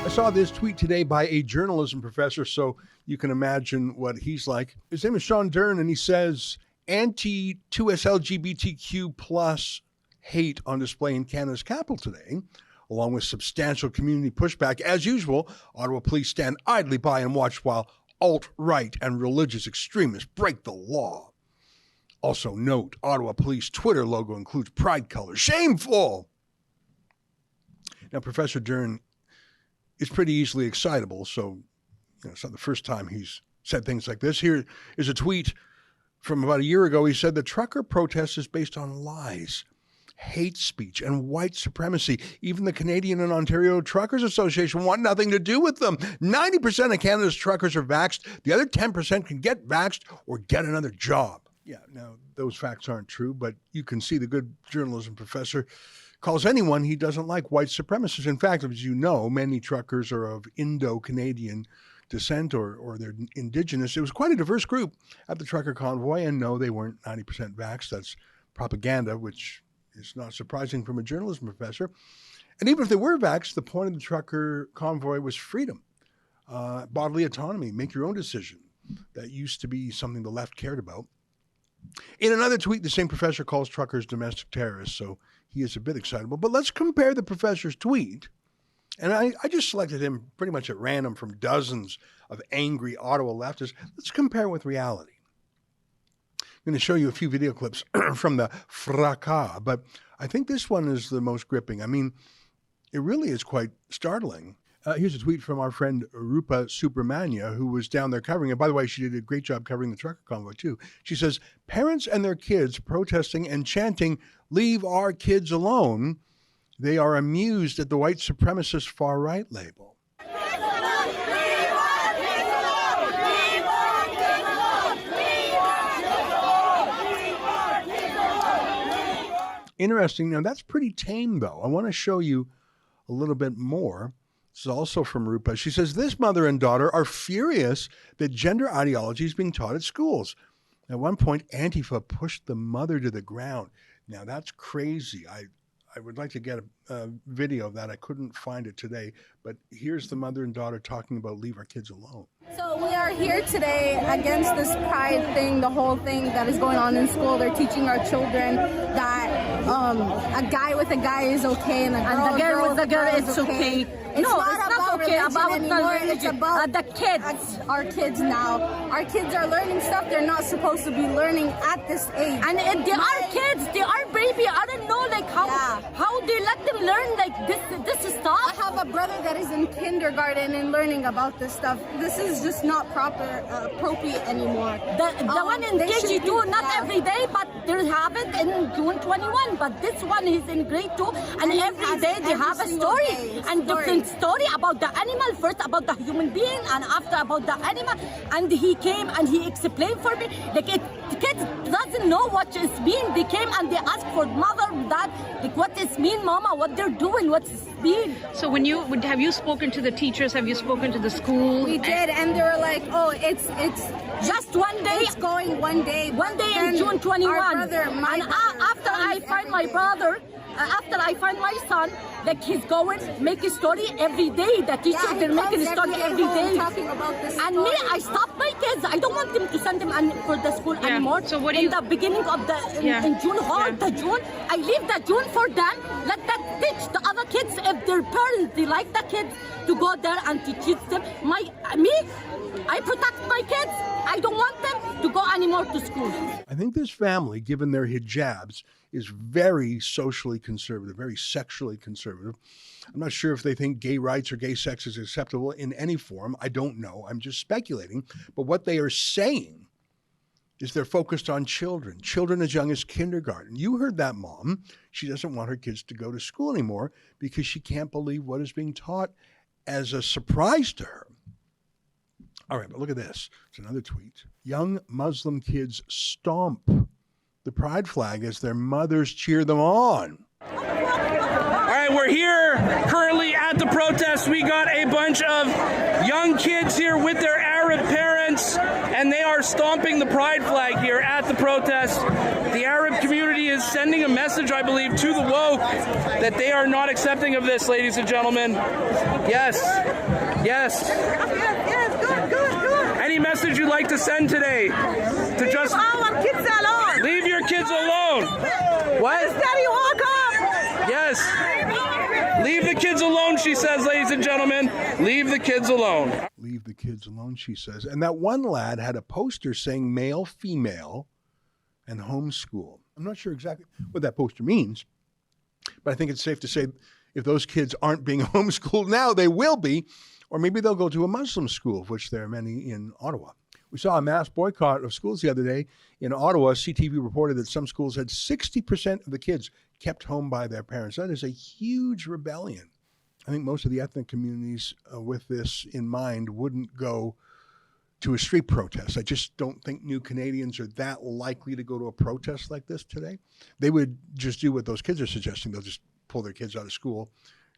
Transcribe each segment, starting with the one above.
saw this tweet today by a journalism professor, so you can imagine what he's like. His name is Sean Derns, and he says, anti-2SLGBTQ plus hate on display in Canada's capital today, along with substantial community pushback. As usual, Ottawa police stand idly by and watch while alt-right and religious extremists break the law. Also note, Ottawa police Twitter logo includes pride colors. Shameful! Now, Professor Derns is pretty easily excitable, so it's not the first time he's said things like this. Here is a tweet from about a year ago. He said the trucker protest is based on lies, hate speech, and white supremacy. Even the Canadian and Ontario Truckers Association want nothing to do with them. 90% of Canada's truckers are vaxxed. The other 10% can get vaxxed or get another job. Yeah, now, those facts aren't true, but you can see the good journalism professor calls anyone he doesn't like white supremacists. In fact, as you know, many truckers are of Indo-Canadian descent or they're indigenous. It was quite a diverse group at the trucker convoy, and no, they weren't 90% vaxxed. That's propaganda, which is not surprising from a journalism professor. And even if they were vaxxed, the point of the trucker convoy was freedom, bodily autonomy, make your own decision. That used to be something the left cared about. In another tweet, the same professor calls truckers domestic terrorists, so he is a bit excitable. But let's compare the professor's tweet. And I just selected him pretty much at random from dozens of angry Ottawa leftists. Let's compare with reality. I'm going to show you a few video clips from the fracas, but I think this one is the most gripping. I mean, it really is quite startling. Here's a tweet from our friend Rupas Subramania, who was down there covering it. By the way, she did a great job covering the trucker convoy, too. She says, parents and their kids protesting and chanting, "Leave our kids alone." They are amused at the white supremacist far-right label. Interesting. Now, that's pretty tame, though. I want to show you a little bit more. This is also from Rupa. She says, this mother and daughter are furious that gender ideology is being taught at schools. At one point, Antifa pushed the mother to the ground. Now, that's crazy. I would like to get a video of that. I couldn't find it today. But here's the mother and daughter talking about leave our kids alone. So we are here today against this pride thing, the whole thing that is going on in school. They're teaching our children that a guy with a guy is okay and a girl with a girl is okay. It's not okay about anymore. It's about the kids. Our kids now. Our kids are learning stuff they're not supposed to be learning at this age. And they are kids. They are baby. I don't know how they let them learn this stuff. I have a brother that is in kindergarten and learning about this stuff. This is just not appropriate anymore. The one in KG2, not every day, but they have it in June 21. But this one is in grade 2, and every day they have a story and different story about the animal, first about the human being and after about the animal. And he came and he explained for me. The kids doesn't know what is mean. They came and they asked for mother, dad, like what is mean, mama, what they're doing, what's mean. So have you spoken to the teachers? Have you spoken to the school? We did, and they were like, oh, it's just one day. It's going one day. One day in June 21. After I find my brother, after I find my son, like he's going make a story every day. The teachers they're making a story every day. And me, I stop my kids. I don't want them to send them for the school anymore. So what do in the beginning of the in June the June, I leave the June for them. Let them teach the other kids if their parents they like the kids to go there and to teach them. I protect my kids. I don't want them to go anymore to school. I think this family, given their hijabs, is very socially conservative, very sexually conservative. I'm not sure if they think gay rights or gay sex is acceptable in any form. I don't know. I'm just speculating. But what they are saying is they're focused on children as young as kindergarten. You heard that, Mom. She doesn't want her kids to go to school anymore because she can't believe what is being taught as a surprise to her. All right, but look at this. It's another tweet. Young Muslim kids stomp the pride flag as their mothers cheer them on. All right, we're here currently at the protest. We got a bunch of young kids here with their Arab parents. fence, and they are stomping the pride flag here at the protest. The Arab community is sending a message, I believe, to the woke that they are not accepting of this, ladies and gentlemen. Yes. Yes. Good. Any message you'd like to send today? To just Our kids alone. leave your kids alone. What? Daddy, walk up. Yes. Leave the kids alone, she says, ladies and gentlemen. Leave the kids alone. Leave the kids alone, she says. And that one lad had a poster saying male, female, and homeschool. I'm not sure exactly what that poster means, but I think it's safe to say if those kids aren't being homeschooled now, they will be, or maybe they'll go to a Muslim school, of which there are many in Ottawa. We saw a mass boycott of schools the other day in Ottawa. CTV reported that some schools had 60% of the kids kept home by their parents. That is a huge rebellion. I think most of the ethnic communities with this in mind wouldn't go to a street protest. I just don't think New Canadians are that likely to go to a protest like this today. They would just do what those kids are suggesting. They'll just pull their kids out of school,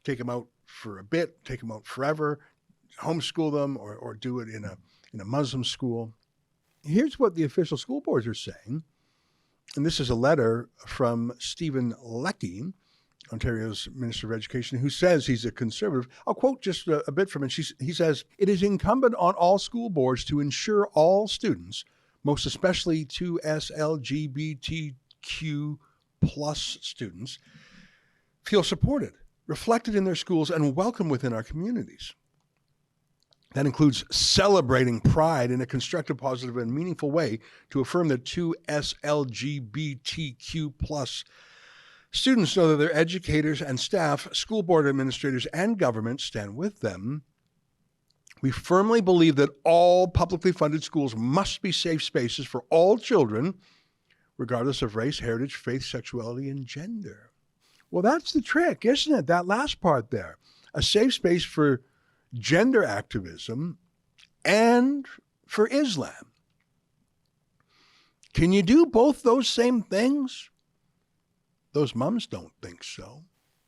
take them out for a bit, take them out forever, homeschool them, or do it in a Muslim school. Here's what the official school boards are saying. And this is a letter from Stephen Leckie, Ontario's Minister of Education, who says he's a conservative. I'll quote just a bit from it. He says, "It is incumbent on all school boards to ensure all students, most especially 2S LGBTQ plus students, feel supported, reflected in their schools, and welcome within our communities. That includes celebrating pride in a constructive, positive, and meaningful way to affirm that 2S LGBTQ plus students know that their educators and staff, school board administrators, and government stand with them. We firmly believe that all publicly funded schools must be safe spaces for all children, regardless of race, heritage, faith, sexuality, and gender." Well, that's the trick, isn't it? That last part there. A safe space for gender activism and for Islam. Can you do both those same things? Those mums don't think so.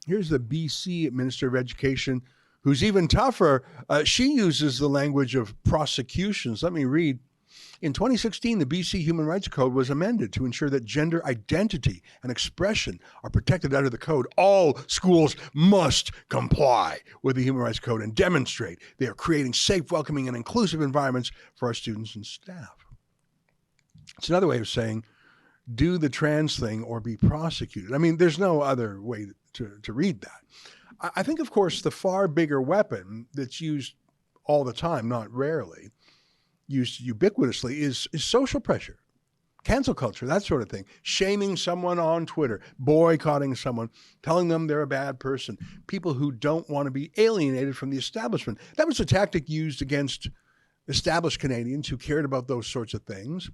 Here's the BC Minister of Education, who's even tougher. She uses the language of prosecutions. Let me read. In 2016, the BC Human Rights Code was amended to ensure that gender identity and expression are protected under the code. All schools must comply with the Human Rights Code and demonstrate they are creating safe, welcoming, and inclusive environments for our students and staff. It's another way of saying, do the trans thing or be prosecuted. I mean, there's no other way to read that. I think, of course, the far bigger weapon that's used all the time, not rarely, used ubiquitously, is social pressure, cancel culture, that sort of thing. Shaming someone on Twitter, boycotting someone, telling them they're a bad person, people who don't want to be alienated from the establishment. That was a tactic used against established Canadians who cared about those sorts of things.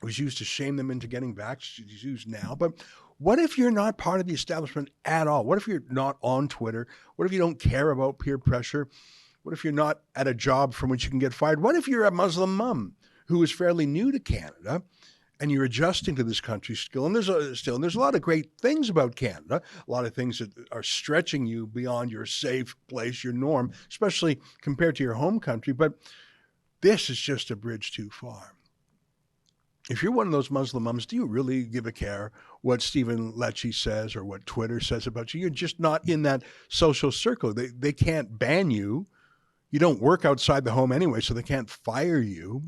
It was used to shame them into getting back. It's used now. But what if you're not part of the establishment at all? What if you're not on Twitter? What if you don't care about peer pressure? What if you're not at a job from which you can get fired? What if you're a Muslim mom who is fairly new to Canada and you're adjusting to this country still? And there's a lot of great things about Canada, a lot of things that are stretching you beyond your safe place, your norm, especially compared to your home country. But this is just a bridge too far. If you're one of those Muslim moms, do you really give a care what Stephen Leckie says or what Twitter says about you? You're just not in that social circle. They can't ban you. You don't work outside the home anyway, so they can't fire you.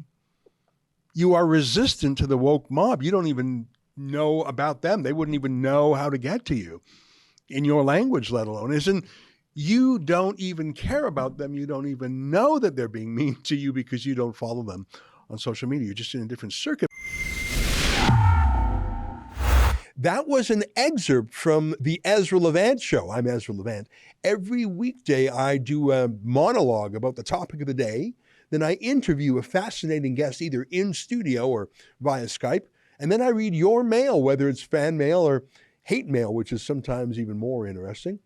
You are resistant to the woke mob. You don't even know about them. They wouldn't even know how to get to you in your language, let alone. You don't even care about them. You don't even know that they're being mean to you because you don't follow them on social media. You're just in a different circuit. That was an excerpt from the Ezra Levant show. I'm Ezra Levant. Every weekday, I do a monologue about the topic of the day. Then I interview a fascinating guest, either in studio or via Skype. And then I read your mail, whether it's fan mail or hate mail, which is sometimes even more interesting.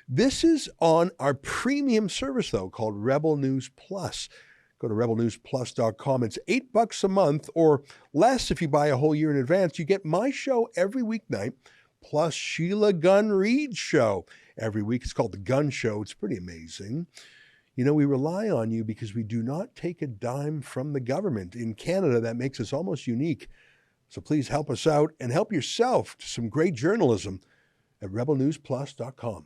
This is on our premium service, though, called Rebel News Plus. Go to rebelnewsplus.com. It's $8 a month or less if you buy a whole year in advance. You get my show every weeknight, plus Sheila Gunn Reid's show every week. It's called The Gun Show. It's pretty amazing. You know, we rely on you because we do not take a dime from the government. In Canada, that makes us almost unique. So please help us out and help yourself to some great journalism at rebelnewsplus.com.